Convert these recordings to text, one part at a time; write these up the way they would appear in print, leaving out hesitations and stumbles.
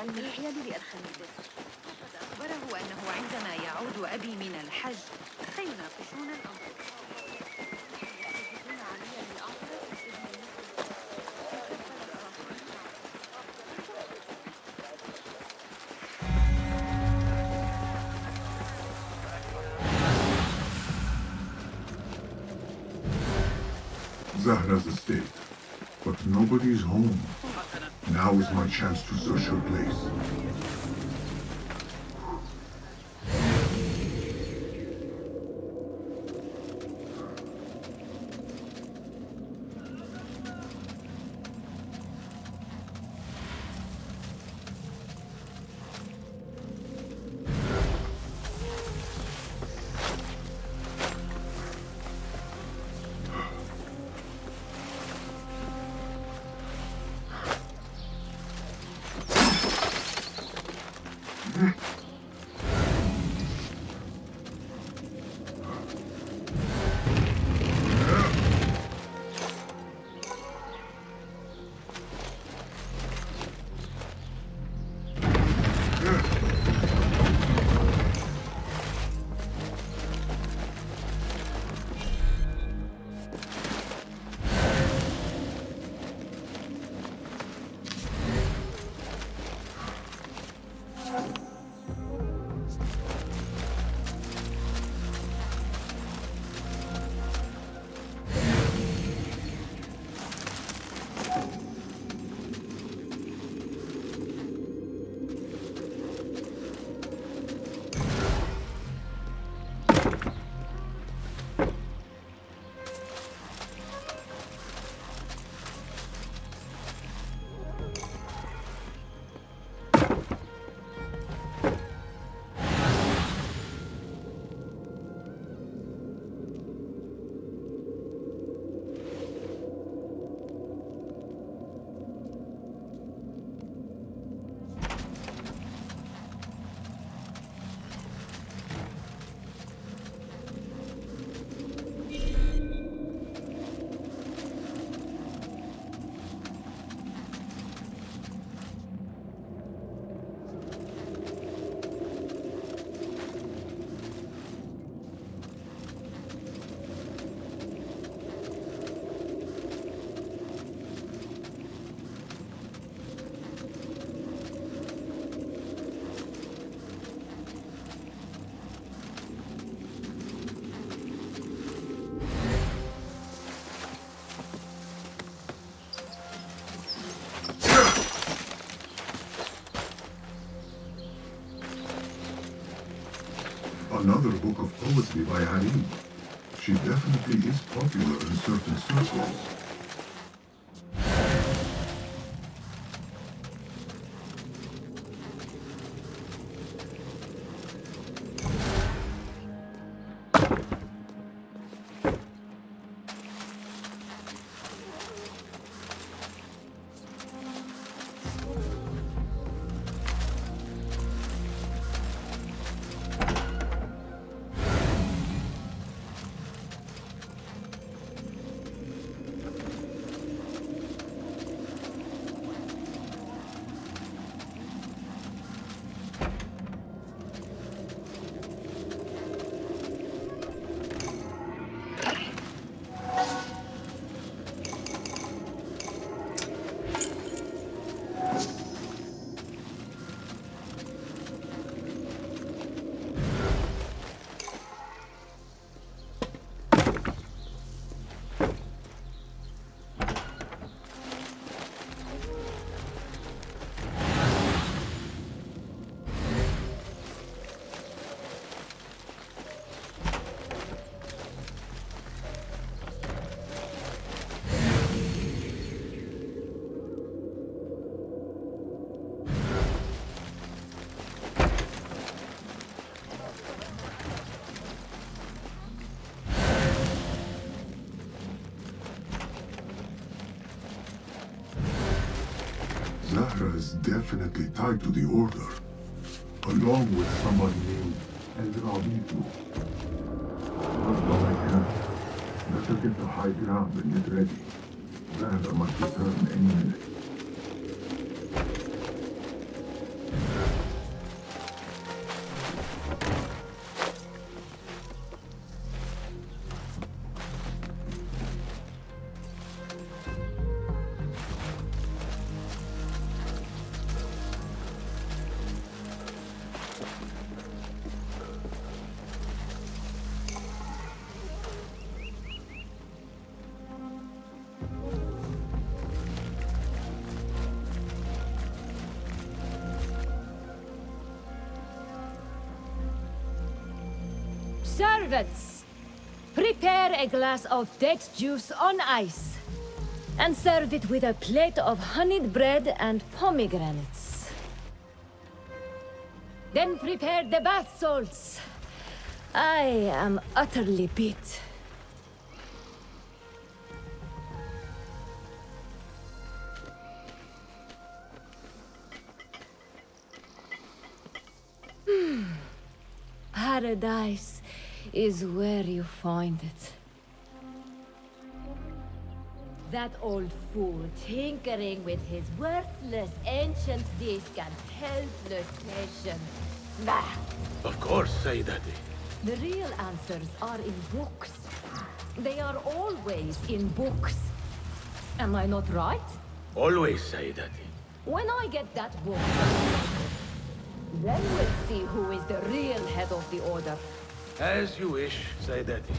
بعلم الحيل لأرخميدس، وقد أخبره أنه عندما يعود أبي من الحج سيناقشون الأمر. يحتجزون علي لأعترف بابن Zahra's estate, but nobody's home. Now is my chance to search her place. Another book of poetry by Ali. She definitely is popular in certain circles. Zahra is definitely tied to the Order, along with someone named El-Rabitu. Better get the high ground and get ready. Zahra must return any minute. Servants, prepare a glass of date juice on ice, and serve it with a plate of honeyed bread and pomegranates. Then prepare the bath salts. I am utterly beat. Paradise is where you find it. That old fool tinkering with his worthless ancient disc and helpless patience. Bah! Of course, Sayyidati. The real answers are in books. They are always in books. Am I not right? Always, Sayyidati. When I get that book, then we'll see who is the real head of the order. As you wish, Sayyidati.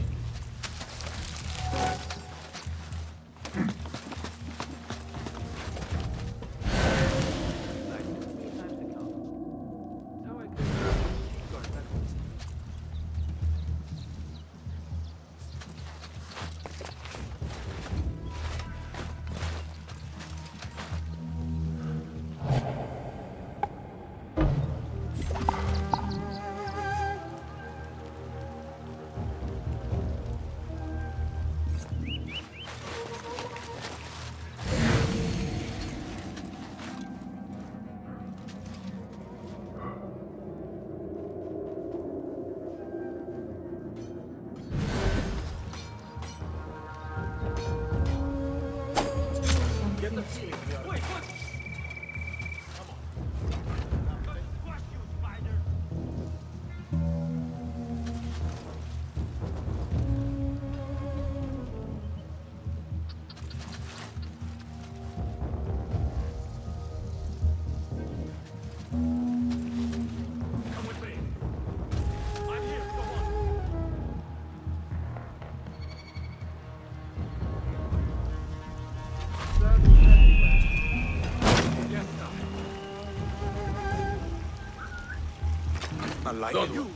Like Don't you.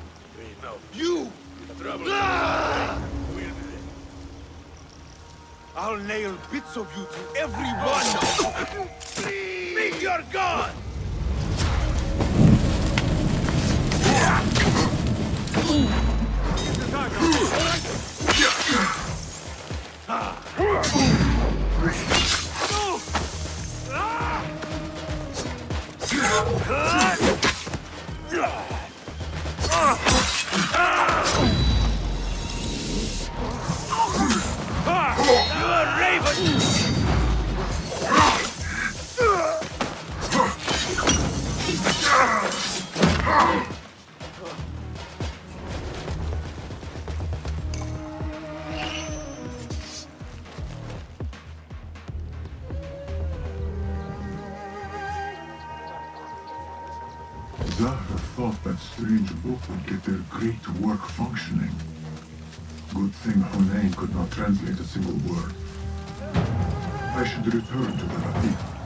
No. You! Trouble. I'll nail bits of you to every one! Make your gun! Zahra thought that strange book would get their great work functioning. Good thing Hunayn could not translate a single word. I should return to the Latif.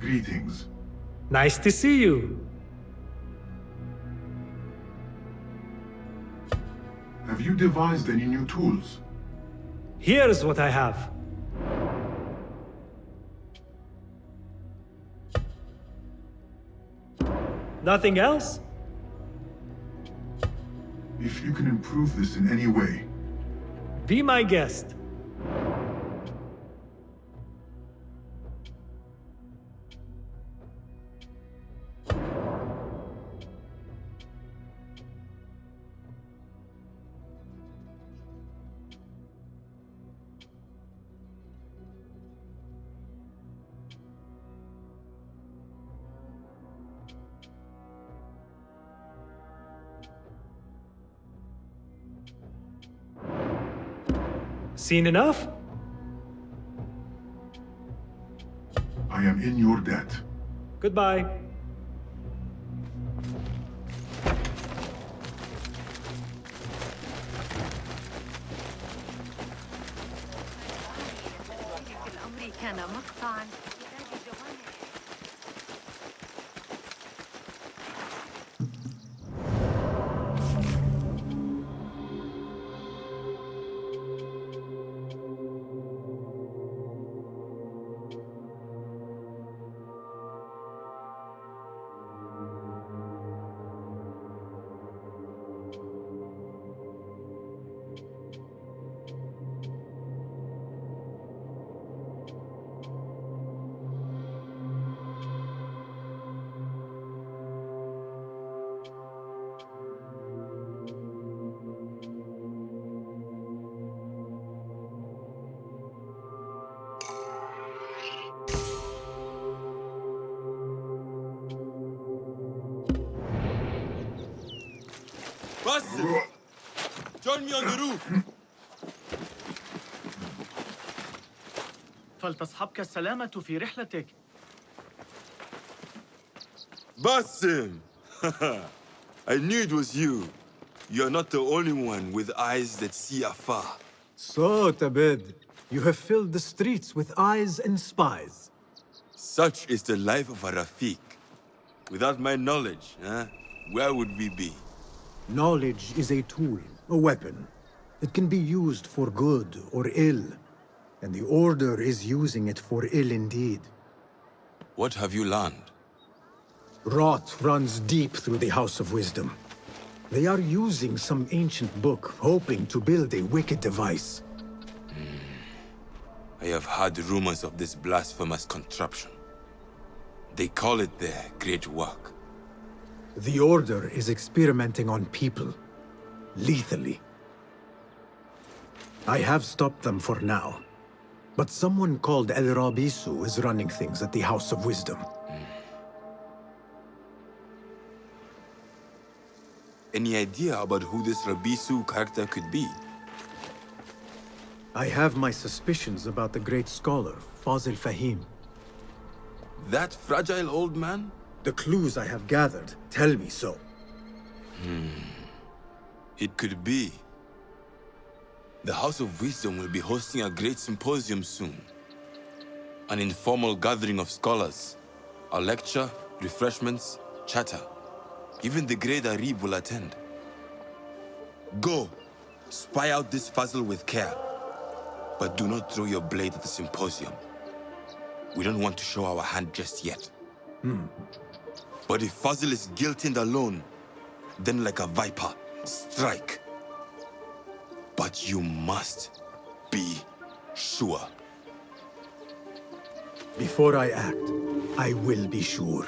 Greetings. Nice to see you. Have you devised any new tools? Here's what I have. Nothing else? If you can improve this in any way, Be my guest. Seen enough? I am in your debt. Goodbye. في الأمر كان مقطعاً بإحداث جوانح. Basim! Join me on the roof! فلتصحبك السلامة في رحلتك. Basim! I knew it was you. You're not the only one with eyes that see afar. So, Tabed, you have filled the streets with eyes and spies. Such is the life of a Rafiq. Without my knowledge, where would we be? Knowledge is a tool, a weapon. It can be used for good or ill. And the Order is using it for ill indeed. What have you learned? Rot runs deep through the House of Wisdom. They are using some ancient book, hoping to build a wicked device. I have heard rumors of this blasphemous contraption. They call it their great work. The Order is experimenting on people, lethally. I have stopped them for now. But someone called El Rabisu is running things at the House of Wisdom. Any idea about who this Rabisu character could be? I have my suspicions about the great scholar, Fazil Fahim. That fragile old man? The clues I have gathered tell me so. It could be. The House of Wisdom will be hosting a great symposium soon. An informal gathering of scholars. A lecture, refreshments, chatter. Even the great Arib will attend. Go, spy out this puzzle with care. But do not throw your blade at the symposium. We don't want to show our hand just yet. But if Fazil is guilty and alone, then like a viper, strike. But you must be sure. Before I act, I will be sure.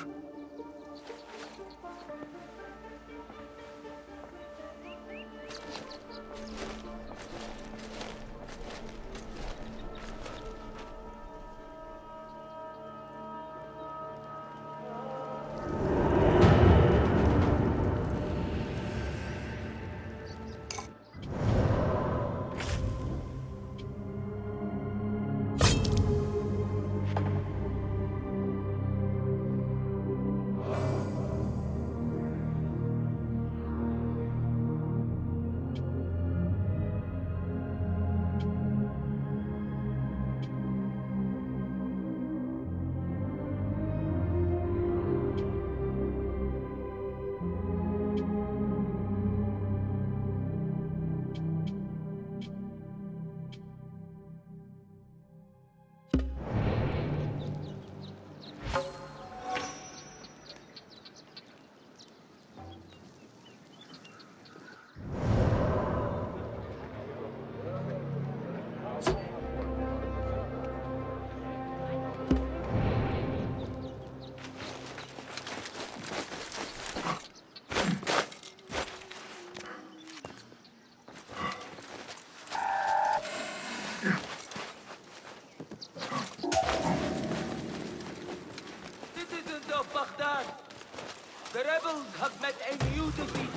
The rebels have met a new defeat.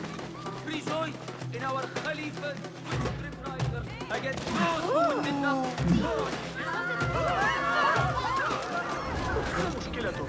Rejoice in our Khalifa's swift riders against those who did not. مشكلته.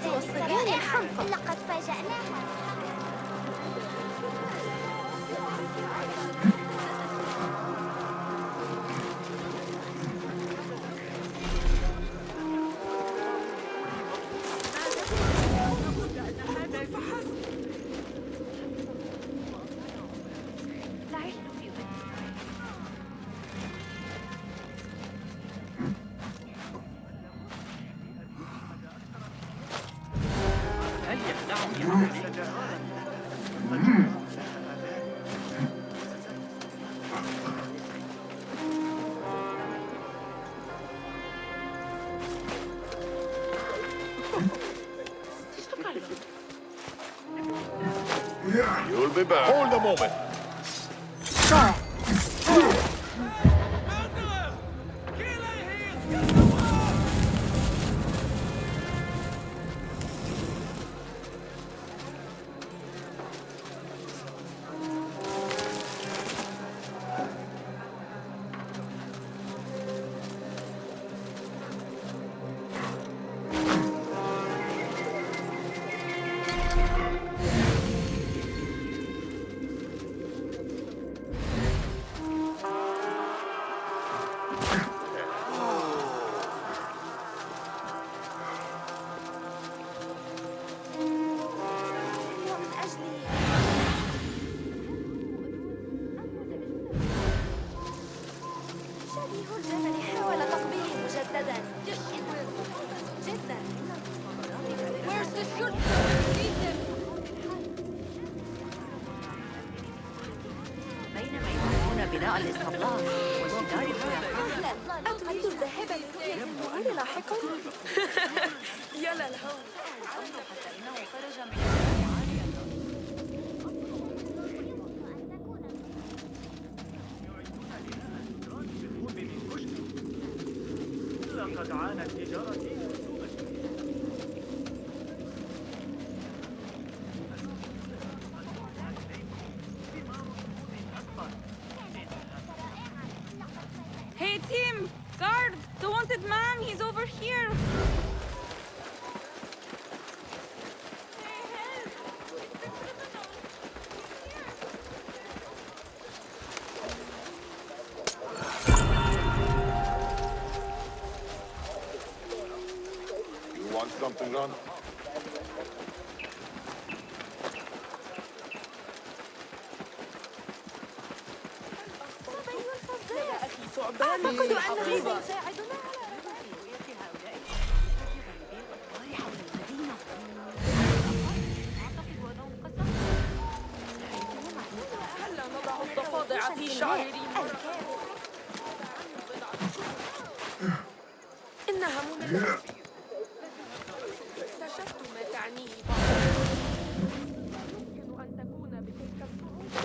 والصبيان الحمقى لقد فاجأناها. You'll be back. Hold a moment. بناء الإسطبلات وجدار الفراغ. أتريد الذهاب لرؤية المعار لاحقا؟ يا للهول. حتى إنه خرج من المعارية. لقد عانت تجارتي. Hey team! Guard! The wanted man! He's over here! You want something done? أعتقد أنه سيساعدنا هلا نضع الضفادع في شعري. إنها مملة. اكتشفت ما تعنيه يمكن أن تكون بتلك الصعوبة.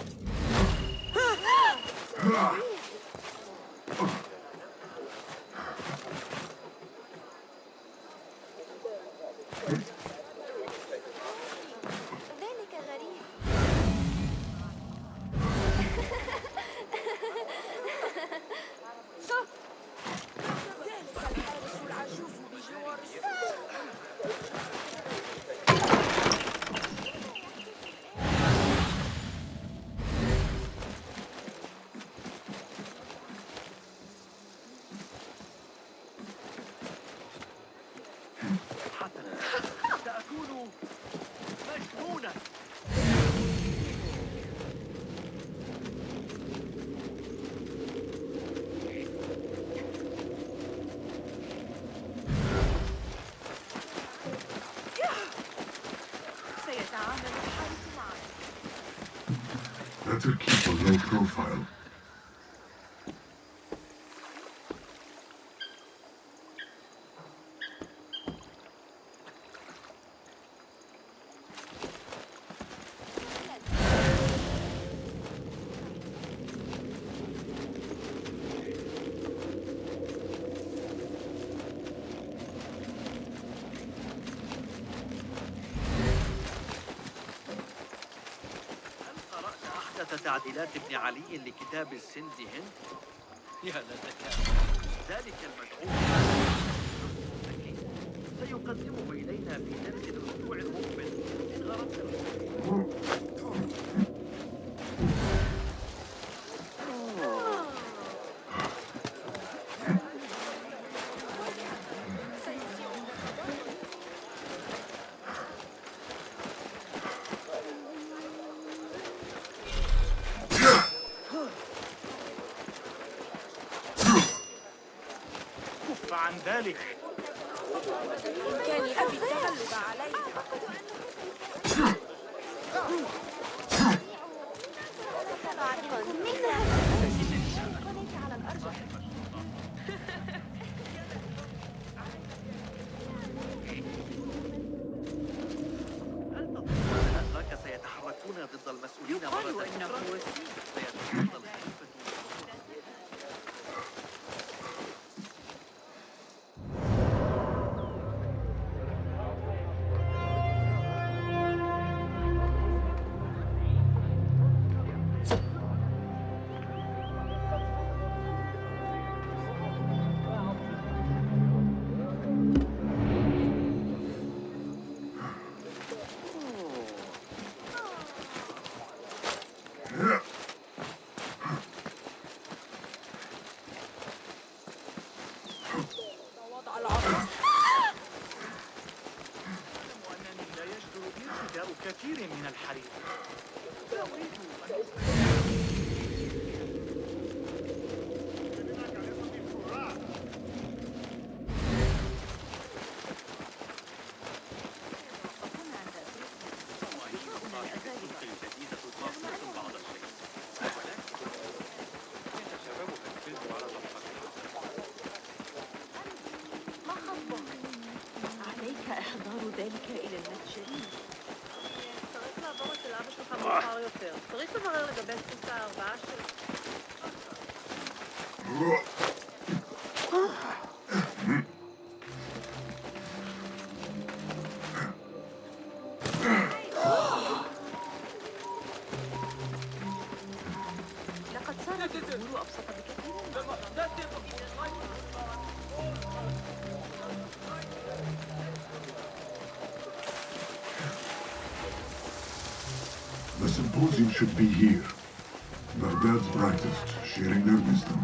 Better keep a low profile. تعديلات ابن علي لكتاب السند هند. يا لذكاء ذلك المدعو سيقدمه إلينا في درس الأسبوع المقبل إن أردت. عن ذلك بإمكاني أبي التغلب عليه. هل تظن أن الأتراك سيتحركون ضد المسؤولين مرة أخرى؟ سيتفضل الخليفة. كثير من الحريق. عليك إحضار ذلك إلى المتجر. צריך לברר לגבי סוס ההרבעה של... لقد صارت الأمور أبسط بكثير. The symposium should be here. Baghdad's brightest, sharing their wisdom.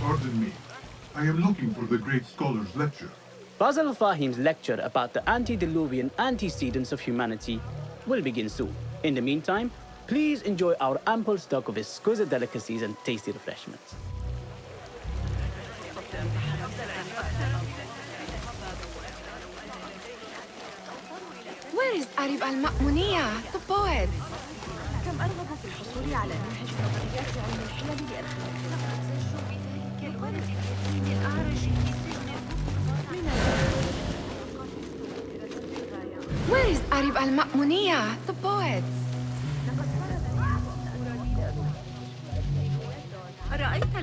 Pardon me. I am looking for the great scholar's lecture. Basil Fahim's lecture about the antediluvian antecedents of humanity will begin soon. In the meantime, please enjoy our ample stock of exquisite delicacies and tasty refreshments. Where is Arib al-Ma'muniya, the poet? كم أرغب في الحصول على منهج نظريات علم الحلل لأخلاق كالولد اليتيم الأعرج في سجن. Where is Arib al-Ma'muniya, the poet?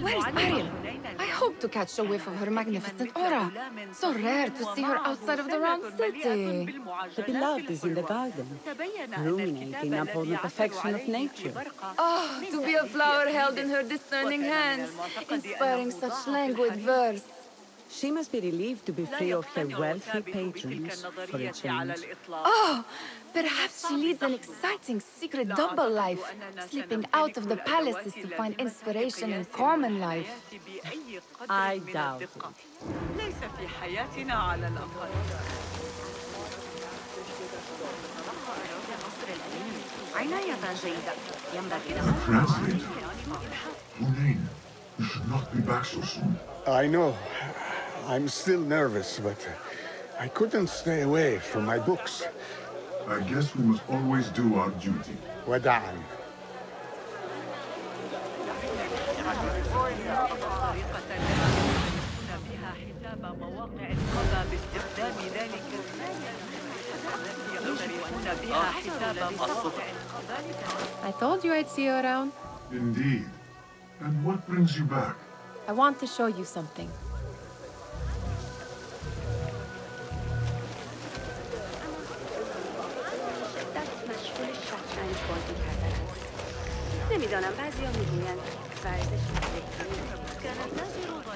Where is Arib? I hope to catch a whiff of her magnificent aura. So rare to see her outside of the round city. The beloved is in the garden, ruminating upon the perfection of nature. Oh, to be a flower held in her discerning hands, inspiring such languid verse. She must be relieved to be free of her wealthy patrons for a change. Oh, perhaps she leads an exciting secret double life, slipping out of the palaces to find inspiration in common life. I doubt it. ليس في حياتنا على الأقل. عناية جيدة. ينبغي The translator. Hunain, you should not be back so soon. I know. I'm still nervous, but I couldn't stay away from my books. I guess we must always do our duty. وداعاً. I told you I'd see you around. Indeed. And what brings you back? I want to show you something.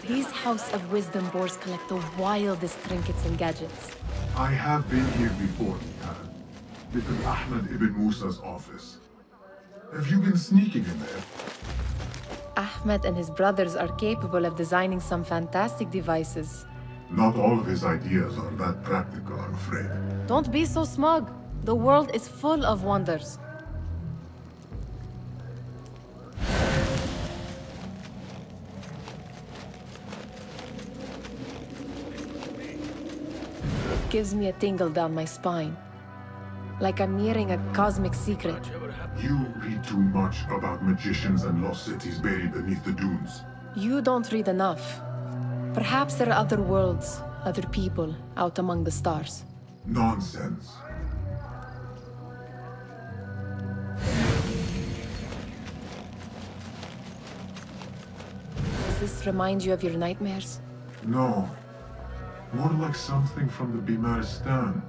These House of Wisdom boars collect the wildest trinkets and gadgets. I have been here before, Nihan. Little Ahmed Ibn Musa's office. Have you been sneaking in there? Ahmed and his brothers are capable of designing some fantastic devices. Not all of his ideas are that practical, I'm afraid. Don't be so smug. The world is full of wonders. It gives me a tingle down my spine. Like I'm nearing a cosmic secret. You read too much about magicians and lost cities buried beneath the dunes. You don't read enough. Perhaps there are other worlds, other people, out among the stars. Nonsense. Does this remind you of your nightmares? No. More like something from the Bimaristan.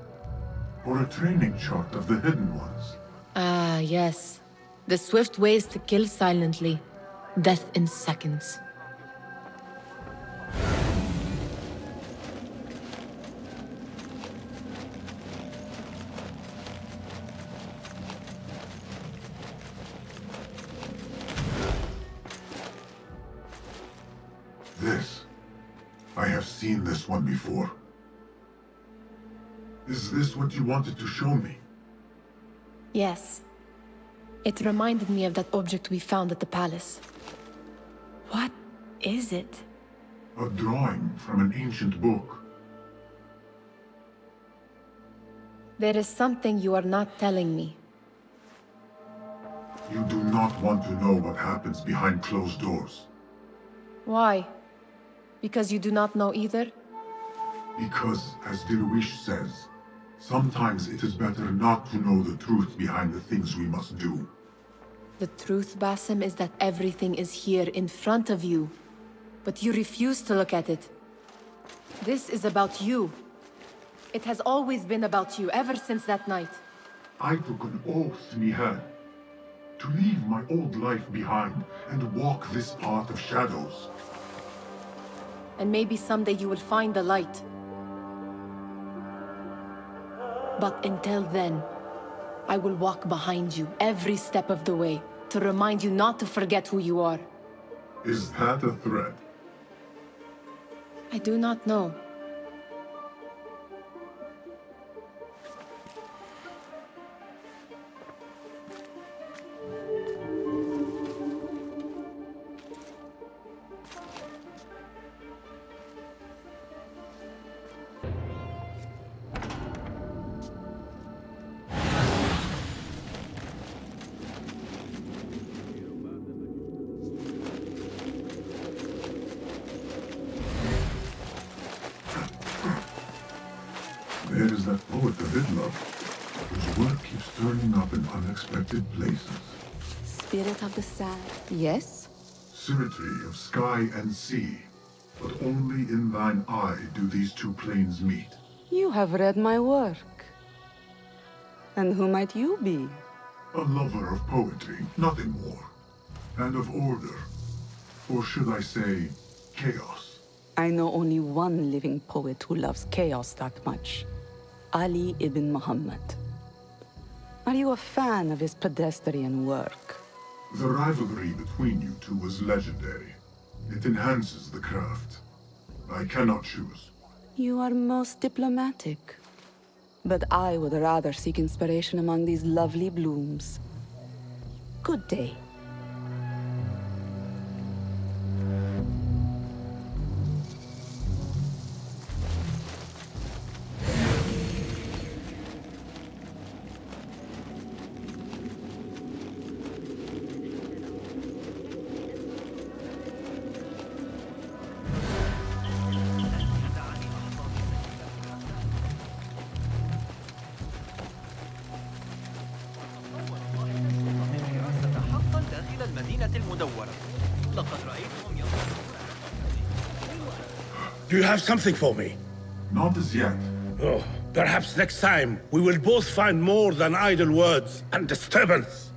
Or a training chart of the hidden ones. Ah, yes. The swift ways to kill silently. Death in seconds. This. I have seen this one before. Is this what you wanted to show me? Yes. It reminded me of that object we found at the palace. What is it? A drawing from an ancient book. There is something you are not telling me. You do not want to know what happens behind closed doors. Why? Because you do not know either? Because, as Dirwish says, sometimes it is better not to know the truth behind the things we must do. The truth, Basim, is that everything is here in front of you. But you refuse to look at it. This is about you. It has always been about you, ever since that night. I took an oath, Nihan, to leave my old life behind and walk this path of shadows. And maybe someday you will find the light. But until then, I will walk behind you every step of the way to remind you not to forget who you are. Is that a threat? I do not know. There is that poet of Idlib, whose work keeps turning up in unexpected places. Spirit of the sad. Yes? Symmetry of sky and sea, but only in thine eye do these two planes meet. You have read my work. And who might you be? A lover of poetry, nothing more. And of order. Or should I say, chaos. I know only one living poet who loves chaos that much. Ali ibn Muhammad. Are you a fan of his pedestrian work? The rivalry between you two was legendary. It enhances the craft. I cannot choose. You are most diplomatic. But I would rather seek inspiration among these lovely blooms. Good day. Do you have something for me? Not as yet. Oh, perhaps next time we will both find more than idle words and disturbance.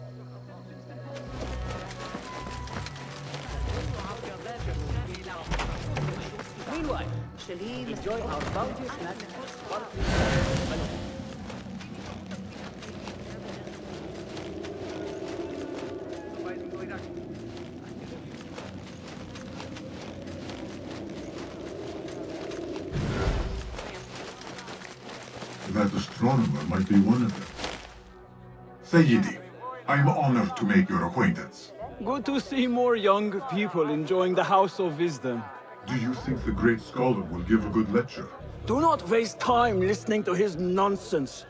Meanwhile, enjoy our bounteous snacks. That astronomer might be one of them. Sayyidi, I am honored to make your acquaintance. Good to see more young people enjoying the House of Wisdom. Do you think the great scholar will give a good lecture? Do not waste time listening to his nonsense.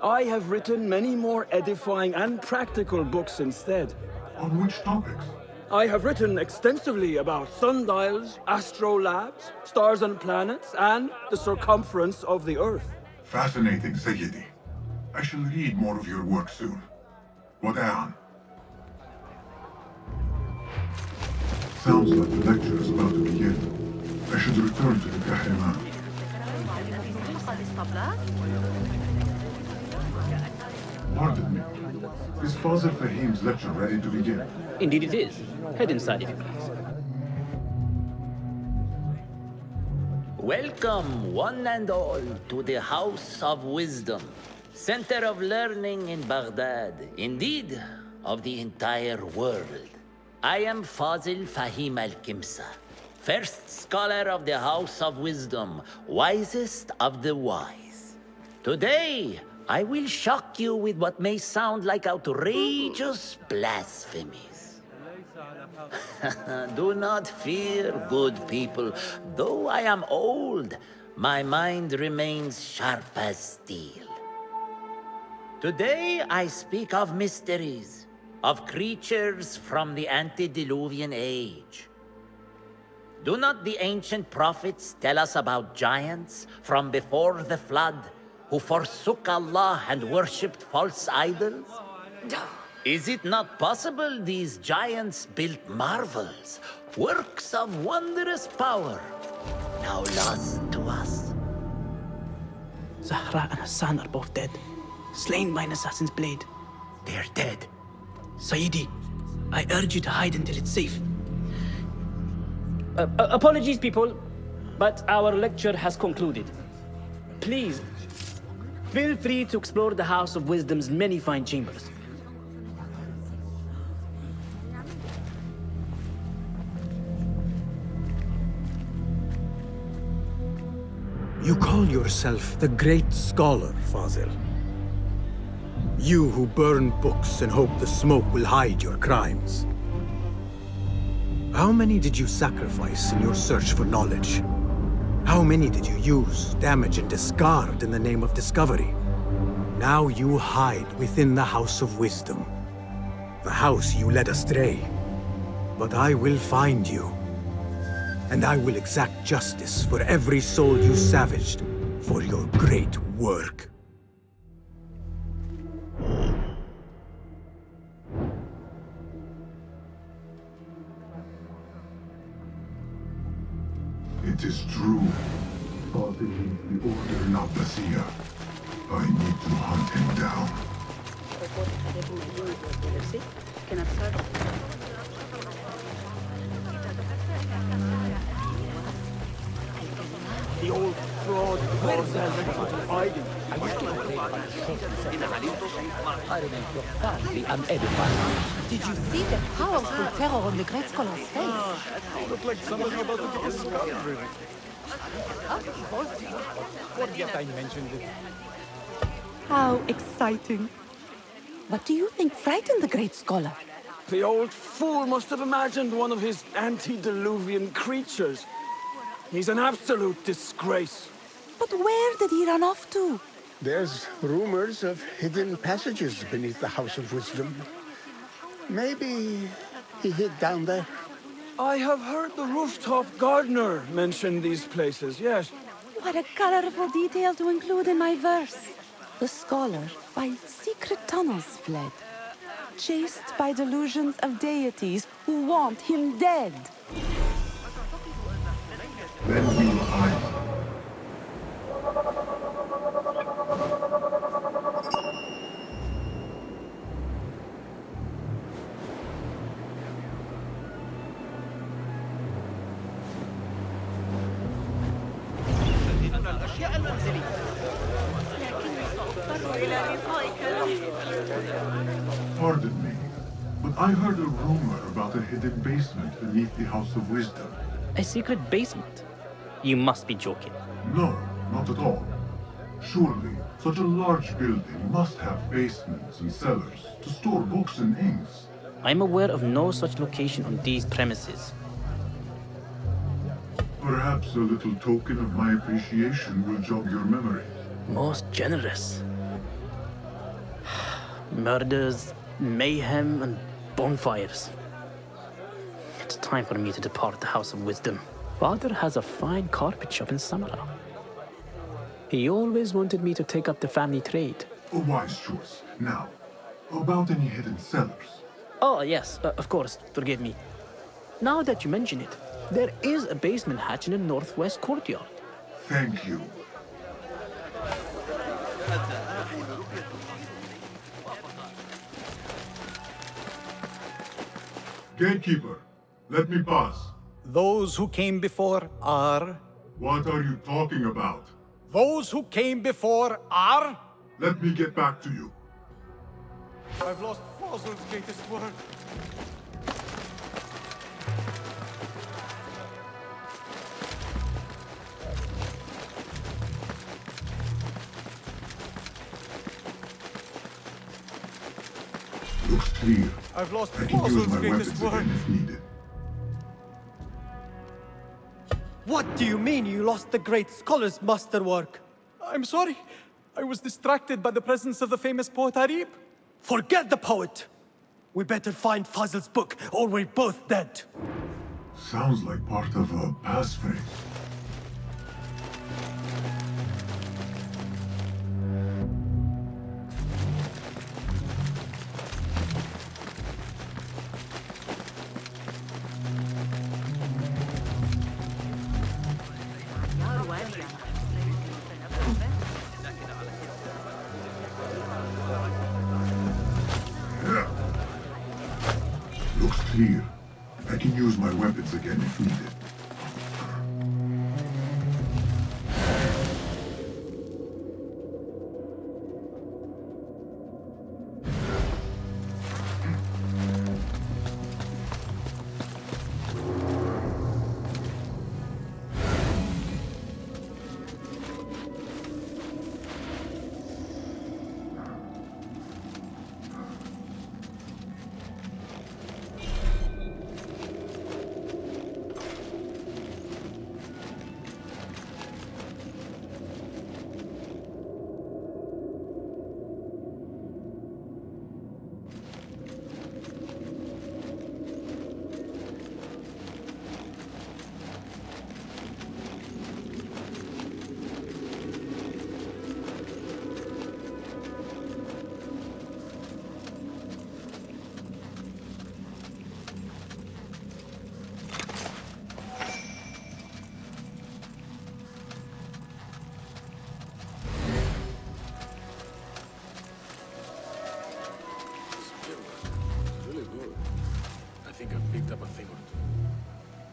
I have written many more edifying and practical books instead. On which topics? I have written extensively about sundials, astrolabes, stars and planets, and the circumference of the Earth. Fascinating, Sayyidi. I shall read more of your work soon. Wada'an. Sounds like the lecture is about to begin. I should return to the Kahraman. Pardon me. Is Father Fahim's lecture ready to begin? Indeed it is. Head inside if you please. Welcome, one and all, to the House of Wisdom, center of learning in Baghdad, indeed, of the entire world. I am Fazil Fahim al-Kimsa, first scholar of the House of Wisdom, wisest of the wise. Today, I will shock you with what may sound like outrageous blasphemies. Do not fear, good people. Though I am old, my mind remains sharp as steel. Today I speak of mysteries, of creatures from the antediluvian age. Do not the ancient prophets tell us about giants from before the flood who forsook Allah and worshipped false idols? Is it not possible these giants built marvels, works of wondrous power, now lost to us? Zahra and Hassan are both dead, slain by an assassin's blade. They're dead. Sayyidi, I urge you to hide until it's safe. Apologies, people, but our lecture has concluded. Please, feel free to explore the House of Wisdom's many fine chambers. You call yourself the great scholar, Fazil. You who burn books and hope the smoke will hide your crimes. How many did you sacrifice in your search for knowledge? How many did you use, damage, and discard in the name of discovery? Now you hide within the House of Wisdom. The house you led astray. But I will find you. And I will exact justice for every soul you savaged for your great work. It is true. Following the order Nabasiya. I need to hunt him down. The old fraud was hiding. I remain profoundly unedified. Did you see the powerful terror on the great scholar's face? Looked like somebody about to get discovered. Forget I mentioned it. How exciting. What do you think frightened the great scholar? The old fool must have imagined one of his antediluvian creatures. He's an absolute disgrace. But where did he run off to? There's rumors of hidden passages beneath the House of Wisdom. Maybe he hid down there. I have heard the rooftop gardener mention these places, yes. What a colorful detail to include in my verse. The scholar by secret tunnels fled, chased by delusions of deities who want him dead. Then we'll hide. الأشياء المنزلية. Pardon me, but I heard a rumor about a hidden basement beneath the House of Wisdom. A secret basement? You must be joking. No, not at all. Surely, such a large building must have basements and cellars to store books and inks. I'm aware of no such location on these premises. Perhaps a little token of my appreciation will jog your memory. Most generous. Murders, mayhem, and bonfires. It's time for me to depart the House of Wisdom. Father has a fine carpet shop in Samarra. He always wanted me to take up the family trade. A wise choice. Now, about any hidden cellars? Oh, yes, of course, forgive me. Now that you mention it, there is a basement hatch in the northwest courtyard. Thank you. Gatekeeper, let me pass. Those who came before are... What are you talking about? Those who came before are... Let me get back to you. I've lost Fossil's greatest work. Looks clear. I've lost I can use Fossil's my greatest weapons work. again if needed. What do you mean you lost the great scholar's masterwork? I'm sorry. I was distracted by the presence of the famous poet Arib. Forget the poet! We better find Fazl's book, or we're both dead. Sounds like part of a passphrase. Looks clear. I can use my weapons again if needed.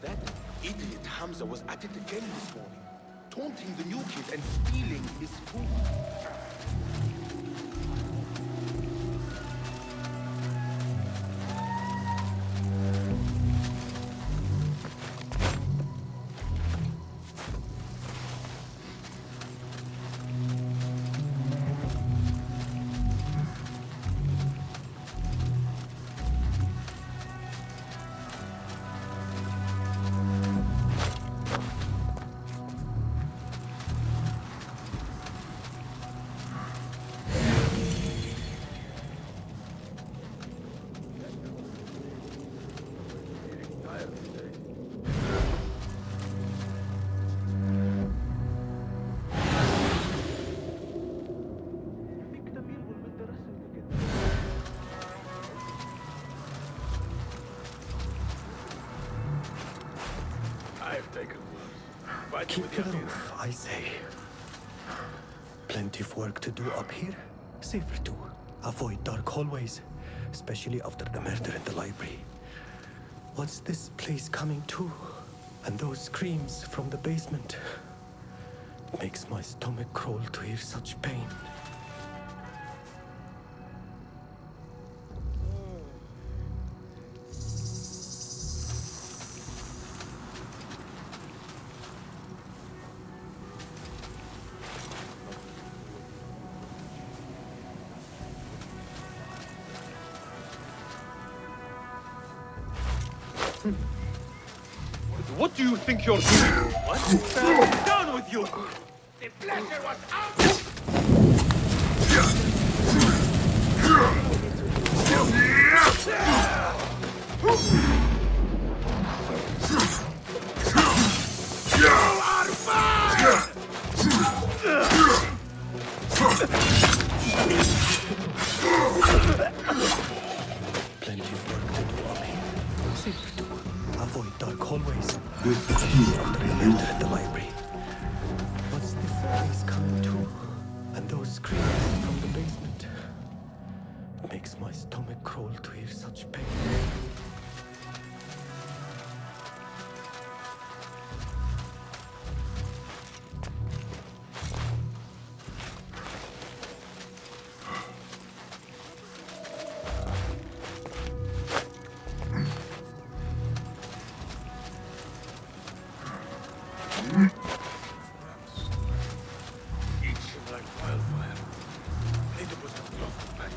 That idiot Hamza was at it again this morning. taunting the new kid and stealing his food. Keep the roof, I say. Plenty of work to do up here. Safer too. Avoid dark hallways, especially after the murder in the library. What's this place coming to? And those screams from the basement. It makes my stomach crawl to hear such pain. What do you think you're doing? What? Down with you! The pleasure was out! You are fine! Plenty of work to do up here. Safer too. Avoid dark hallways. This key After the murder in the library. What's this place coming to? And those screams from the basement. It makes my stomach crawl to hear such pain. Itching like wildfire. Need to put some cloth back.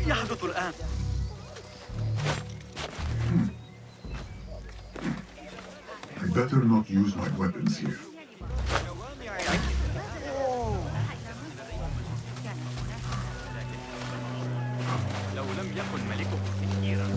يحدث الآن. I better not use my weapons here. يكن ملكه سكيرا.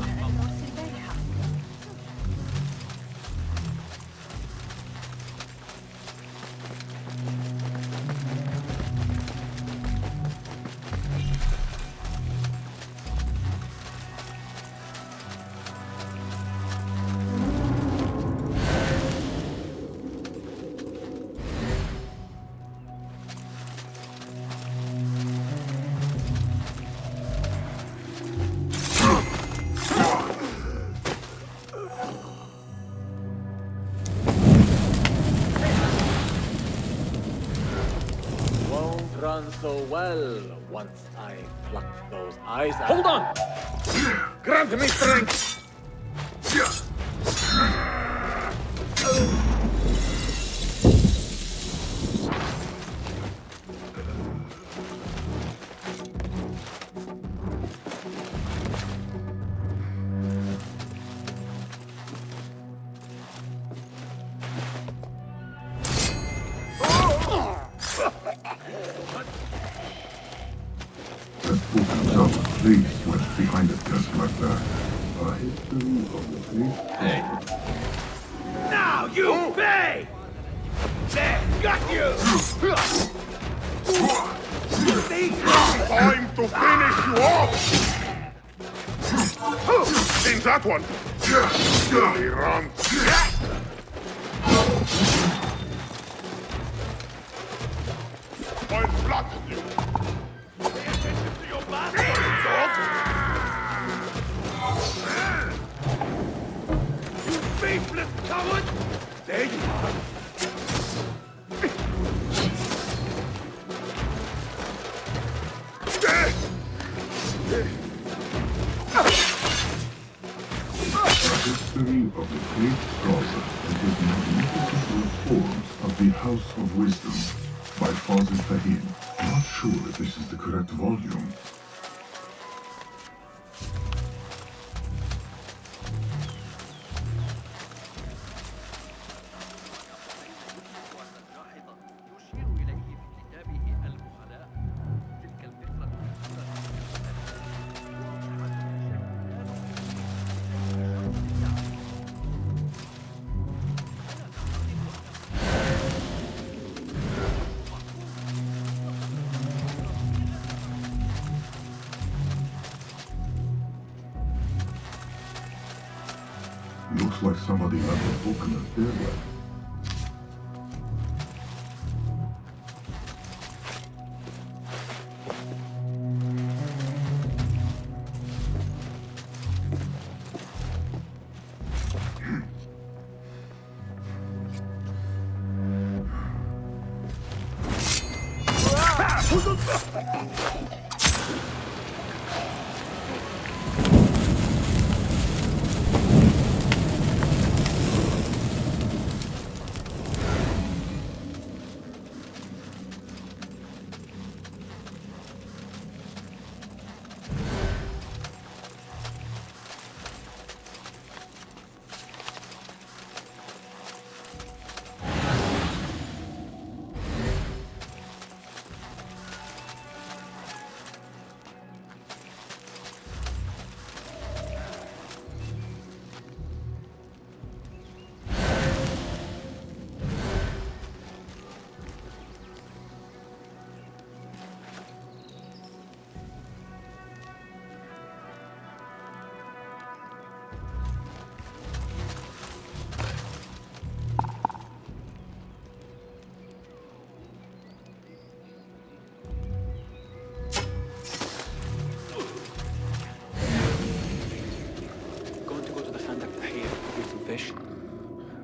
Run so well once I pluck those eyes out. Hold on! Grant me strength! Please went behind a desk like that. A history of the faith. Hey. Now you pay! There, got you! Time to finish you off! In that one! Silly run! I'll flatten you! Pay attention to your bastard, dog! You faithless coward! There you are! History of the great scholar and his magnificent reforms of the House of Wisdom by Basim Ibn Ishaq. Not sure if this is the correct volume. Looks like somebody left a book in the stairwell.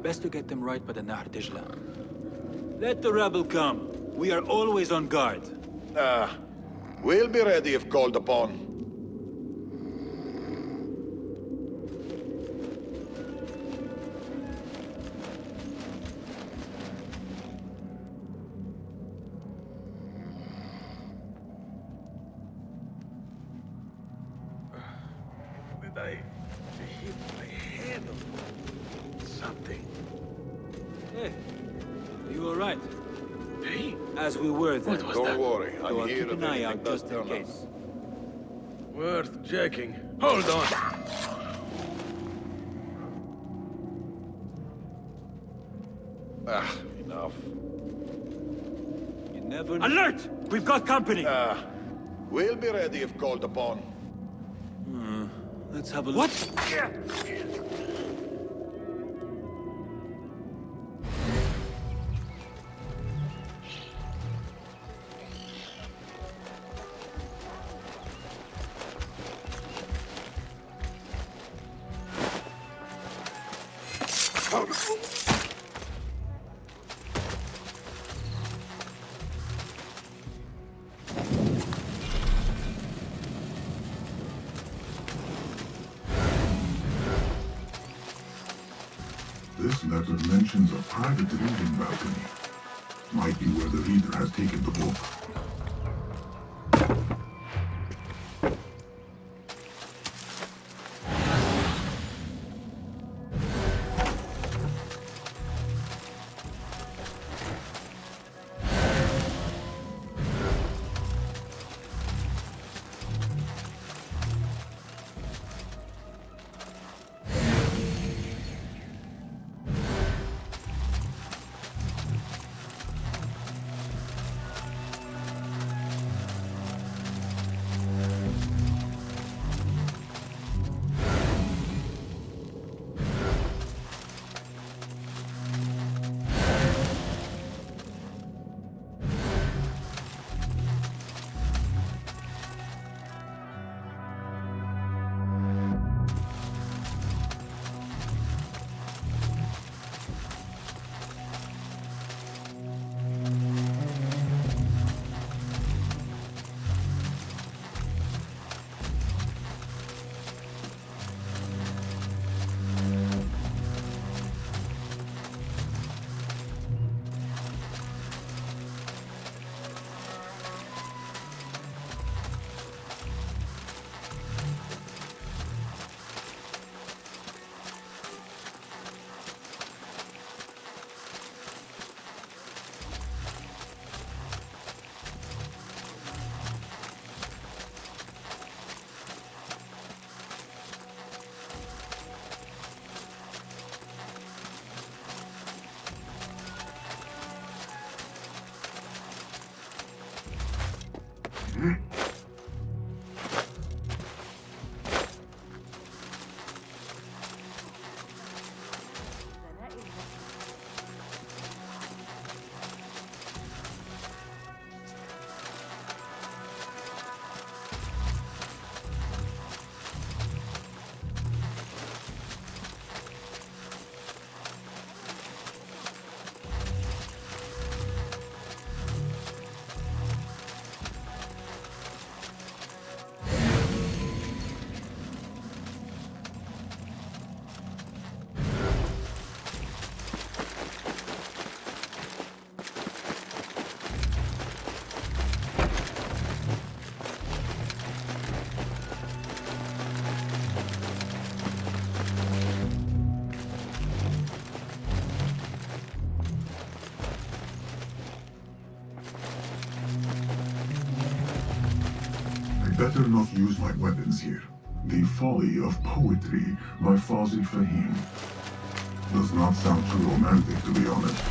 Best to get them right by the Nahr Dijla. Let the rabble come. We are always on guard. We'll be ready if called upon. Did I hit my head on something? Hey, you all right? Hey? As we were then. What was that? Don't worry, So I'm I'll here keep if an eye anything out does just in turn up. case. Worth checking. Hold on. Enough. You never... Alert! We've got company! We'll be ready if called upon. Let's have a look. What? This letter mentions a private reading balcony. Might be where the reader has taken the book. Better not use my weapons here. The Folly of Poetry by Fawzi Fahim. Does not sound too romantic, to be honest.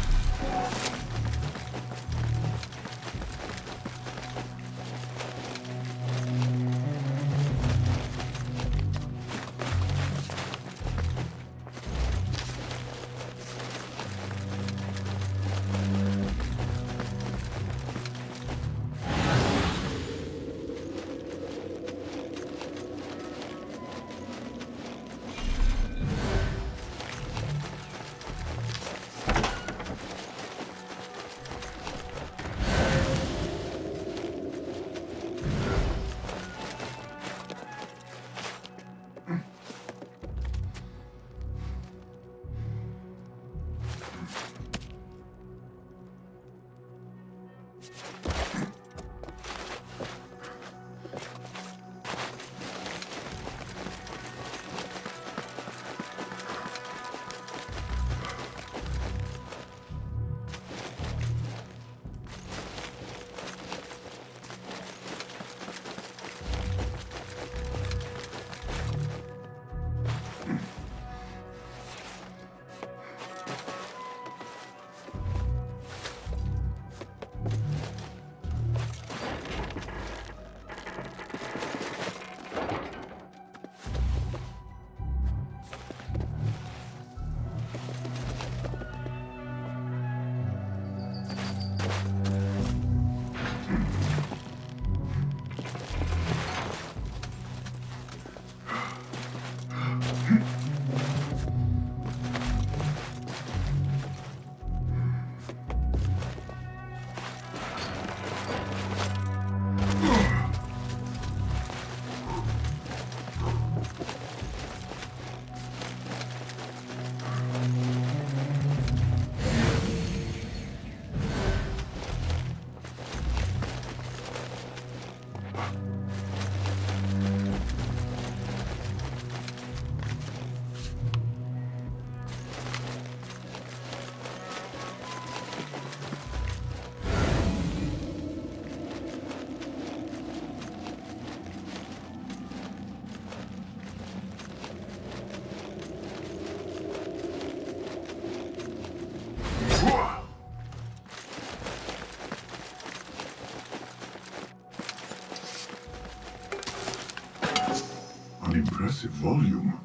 impressive volume.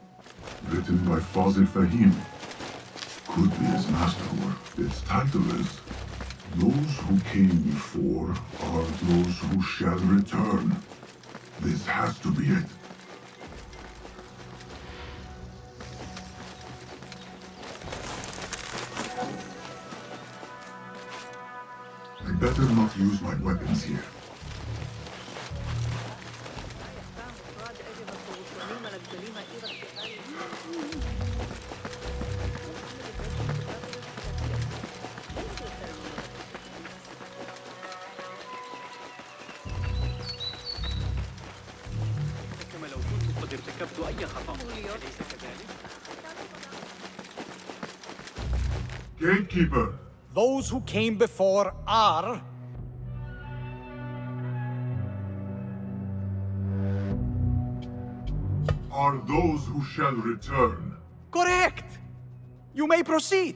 Written by Fazil Fahim. Could be his masterwork. Its title is Those Who Came Before Are Those Who Shall Return. This has to be it. I better not use my weapons here. كما لو كنت قد ارتكبت أي خطأ، أليس كذلك؟ Gatekeeper! Those who came before are... Are those who shall return. Correct! You may proceed.